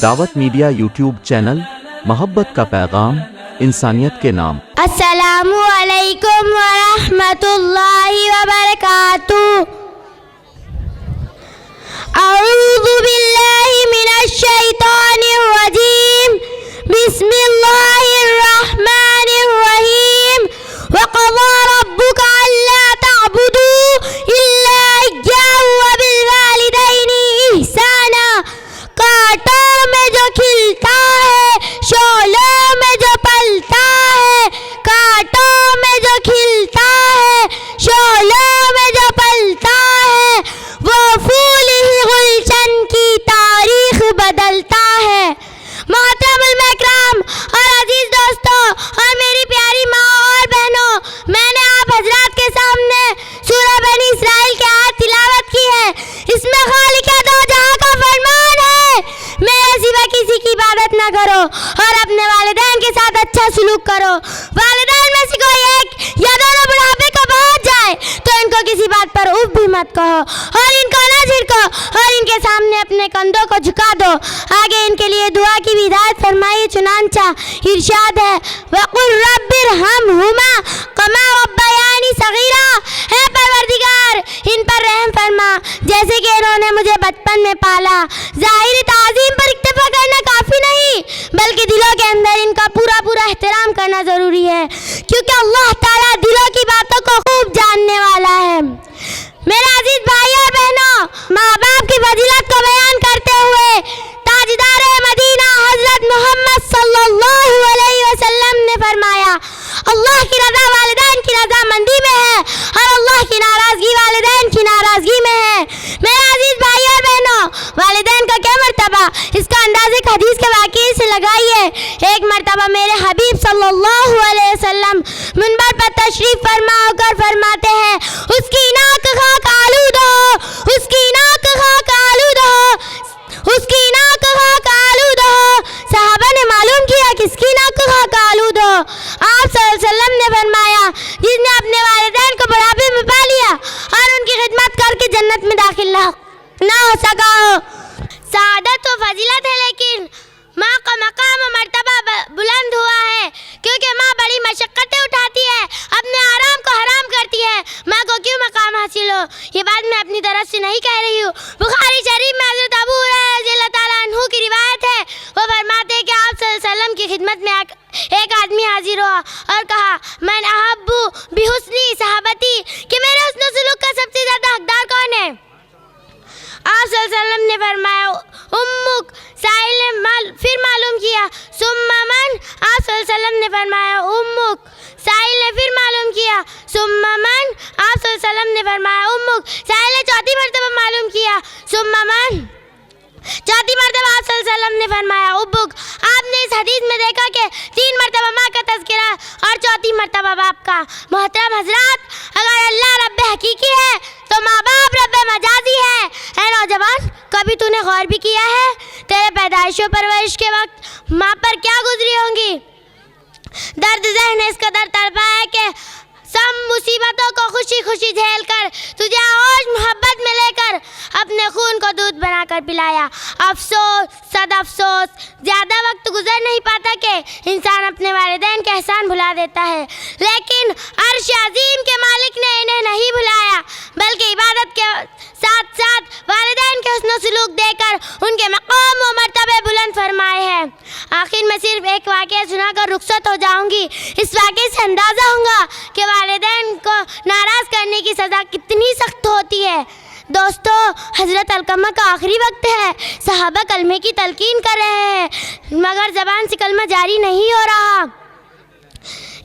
دعوت media YouTube channel, محبت کا پیغام، انسانیت کے نام۔ السلام علیکم ورحمۃ اللہ وبرکاتہ۔ اعوذ باللہ من الشیطان الرجیم، بسم اللہ الرحمن الرحیم۔ وقضى ربك ألا تعبدوا إلا إياه وبالوالدين إحسانا۔ کانٹوں میں جو کھلتا ہے، شعلوں میں جو پلتا ہے، کانٹوں میں جو کھلتا ہے، شعلوں میں جو پلتا ہے، وہ پھول ہی گلشن کی تاریخ بدلتا ہے۔ محترم علماء کرام اور عزیز دوستوں اور میری پیاری ماں اور بہنوں، میں نے آپ حضرات کے سامنے سورہ بنی اسرائیل کی آیت تلاوت کی ہے۔ اس میں خالق دو جہاں کا فرمان ہے، میرے سوا کسی کی عبادت نہ کرو اور اپنے والدین کے ساتھ اچھا سلوک کرو۔ والدین میں سے کوئی ایک یا دونوں بڑھاپے کو پہنچ جائے تو ان کو کسی بات پر اف بھی مت کہو اور ان کو نہ جھڑکو اور ان کے سامنے اپنے کندھوں کو جھکا دو۔ آگے ان کے لیے دعا کی بھی ہدایت فرمائی، چنانچہ ارشاد ہے وَقُلْ رَبِّ ارْحَمْهُمَا كَمَا رَبَّيَانِي صَغِيرًا۔ اے پروردگار، ان پر رحم فرما جیسے کہ انہوں نے مجھے بچپن میں پالا۔ ظاہری تعظیم پر اکتفا کرنا کافی نہیں، بلکہ دلوں کے اندر ان کا پورا احترام کرنا ضروری ہے، کیونکہ اللہ تعالیٰ دلوں کی باتوں کو خوب جاننے والا ہے۔ میرے عزیز بھائی اور بہنوں، ماں باپ کی فضیلت کو بیان کرتے ہوئے تاجدار مدینہ حضرت محمد صلی اللہ علیہ وسلم نے فرمایا، اللہ کی رضا والدین کی رضامندی میں ہے اور اللہ کی ناراضگی والدین کی ناراضگی میں ہے۔ میرے عزیز بھائی اور بہنوں، والدین کا کیا مرتبہ، اس کا انداز ایک حدیث کے واقعے سے لگائیے۔ ایک مرتبہ میرے حبیب صلی اللہ علیہ وسلم منبر پر تشریف فرما ہو کر فرماتے ہیں، اس کی ناک خاک آلود ہو، اس کی ناک خاک آلود ہو، اس کی ناک خاک آلود ہو۔ صحابہ نے معلوم کیا کس کی ناک خاک آلود ہو؟ آپ صلی اللہ علیہ وسلم نے فرمایا، جس نے اپنے والدین کو بڑھاپے میں پا لیا اور ان کی خدمت کر کے جنت میں داخل نہ ہو سکا ہو۔ سعادت و فضیلت ہے، لیکن ماں کا مقام و مرتبہ بلند ہوا ہے، کیونکہ ماں بڑی مشقتیں اٹھاتی ہے، اپنے آرام کو حرام کرتی ہے۔ ماں کو کیوں مقام حاصل ہو؟ یہ بات میں اپنی طرف سے نہیں کہہ رہی ہوں۔ بخاری شریف میں حضرت ابو ہریرہ رضی اللہ تعالیٰ عنہ کی روایت ہے، وہ فرماتے ہیں کہ آپ صلی اللہ علیہ وسلم کی خدمت میں ایک آدمی حاضر ہوا اور کہا، من احب بحسنی صحابتی، کہ میرے حسن و سلوک کا سب سے زیادہ حقدار کون ہے؟ آپ صلی اللہ علیہ وسلم نے فرمایا امک۔ سائل نے پھر معلوم کیا ثم من؟ آپ صلی اللہ علیہ وسلم نے فرمایا امک۔ سائل نے پھر معلوم کیا ثم من؟ آپ صلی اللہ علیہ وسلم نے فرمایا امک۔ سائل نے چوتھی مرتبہ معلوم کیا ثم من؟ چوتھی مرتبہ آپ صلی اللہ علیہ وسلم نے فرمایا ابک۔ آپ نے اس حدیث میں دیکھا کہ 3 مرتبہ ماں کا تذکرہ اور چوتھی مرتبہ باپ کا۔ محترم حضرات، اگر اللہ رب حقیقی ہے تو ماں باپ رب مجازی ہے۔ اے نوجوان، کبھی تو نے غور بھی کیا ہے تیرے پیدائش و پرورش کے وقت ماں پر کیا گزری ہوں گی؟ درد ذہن نے اس قدر تڑپا ہے کہ سب مصیبتوں کو خوشی خوشی جھیل کر تجھے آغوش محبت میں لے کر اپنے خون کو دودھ بنا کر پلایا۔ افسوس، صد افسوس، زیادہ وقت گزر نہیں پاتا کہ انسان اپنے والدین کے احسان بھلا دیتا ہے، لیکن عرش عظیم کے مالک نے انہیں نہیں بھلایا، بلکہ عبادت کے ساتھ ساتھ والدین کے حسن و سلوک دے کر ان کے مقام و مرتبے بلند فرمائے ہیں۔ آخر میں صرف ایک واقعہ سنا کر رخصت ہو جاؤں گی۔ اس واقعے سے اندازہ ہوگا کہ والدین کو ناراض کرنے کی سزا کتنی سخت ہوتی ہے۔ دوستو، حضرت علقمہ کا آخری وقت ہے، صحابہ کلمے کی تلقین کر رہے ہیں مگر زبان سے کلمہ جاری نہیں ہو رہا۔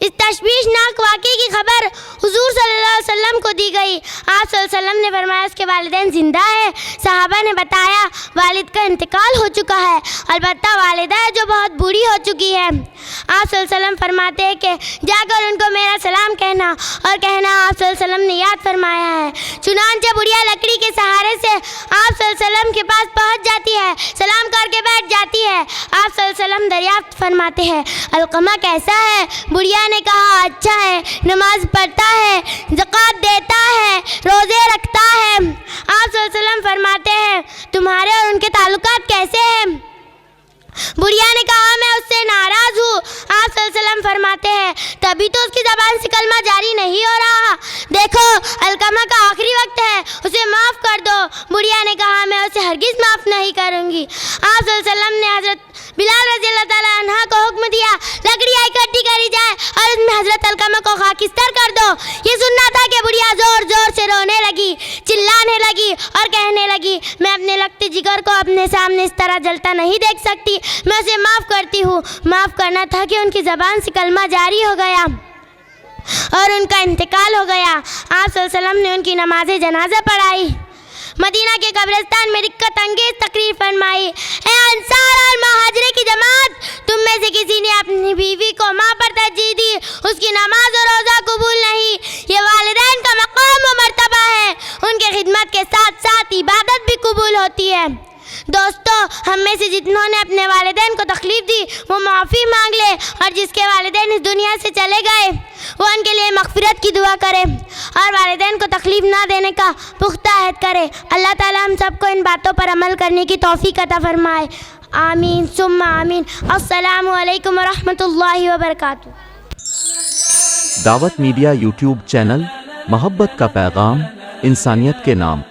اس تشویشناک واقعے کی خبر حضور صلی اللہ علیہ وسلم کو دی گئی۔ آپ صلی اللہ علیہ وسلم نے فرمایا اس کے والدین زندہ ہیں۔ صحابہ نے بتایا والد کا انتقال ہو چکا ہے، البتہ والدہ ہے جو بہت بوڑھی ہو چکی ہے۔ آپ صلی اللہ علیہ وسلم فرماتے ہیں کہ جا کر ان کو میرا سلام کہنا، اور کہنا آپ صلی اللہ علیہ وسلم نے یاد فرمایا ہے۔ چنانچہ بڑھیا لکڑی کے سہارے سے آپ صلی اللہ علیہ وسلم کے پاس پہنچ جاتی ہے، سلام کر کے بیٹھ جاتی ہے۔ آپ صلی اللہ علیہ وسلم دریافت فرماتے ہیں علقمہ کیسا ہے؟ بڑھیا نے کہا اچھا ہے، نماز پڑھتا ہے، زکوٰۃ دیتا ہے، روزے رکھتا ہے۔ آپ صلی اللہ علیہ وسلم فرماتے ہیں تمہارے اور ان کے تعلقات کیسے ہیں؟ کرم فرماتے ہیں، تبھی تو اس کی زبان سے کلمہ جاری نہیں ہو رہا۔ دیکھو علقمہ کا آخری وقت ہے، اسے معاف کر دو۔ بڑھیا نے کہا میں اسے ہرگز معاف نہیں کروں گی۔ آپ صلی اللہ علیہ وسلم نے حضرت بلال رضی اللہ تعالیٰ عنہ کو حکم دیا لکڑیاں اکٹھی کری جائے اور اس میں حضرت علقمہ کو خاکستر کر دو۔ یہ سننا تھا کہ بڑھیا زور زور سے رونے لگی، چلانے لگی اور کہنے لگی میں اپنے لگتے جگر کو اپنے سامنے اس طرح جلتا نہیں دیکھ سکتی، میں اسے معاف کرتی ہوں۔ معاف کرنا تھا کہ ان کی زبان سے کلمہ جاری ہو گیا اور ان کا انتقال ہو گیا۔ آپ صلی اللہ علیہ وسلم نے ان کی نماز جنازہ پڑھائی، مدینہ کے قبرستان میں رقت انگیز تقریر فرمائی۔ اے انصار اور مہاجرے کی جماعت، تم میں سے کسی نے اپنی بیوی کو ماں پر ترجیح دی، اس کی نماز اور روزہ قبول نہیں۔ یہ والدین کا مقام و مرتبہ ہے، ان کی خدمت کے ساتھ ساتھ عبادت بھی قبول ہوتی ہے۔ دوستو، ہم میں سے جتنوں نے اپنے والدین کو تکلیف دی وہ معافی مانگ لے، اور جس کے والدین اس دنیا سے چلے گئے وہ ان کے لیے مغفرت کی دعا کرے اور والدین کو تکلیف نہ دینے کا پختہ عہد کرے۔ اللہ تعالی ہم سب کو ان باتوں پر عمل کرنے کی توفیق عطا فرمائے، آمین ثم آمین۔ السلام علیکم ورحمۃ اللہ وبرکاتہ۔ دعوت میڈیا یوٹیوب چینل، محبت کا پیغام، انسانیت کے نام۔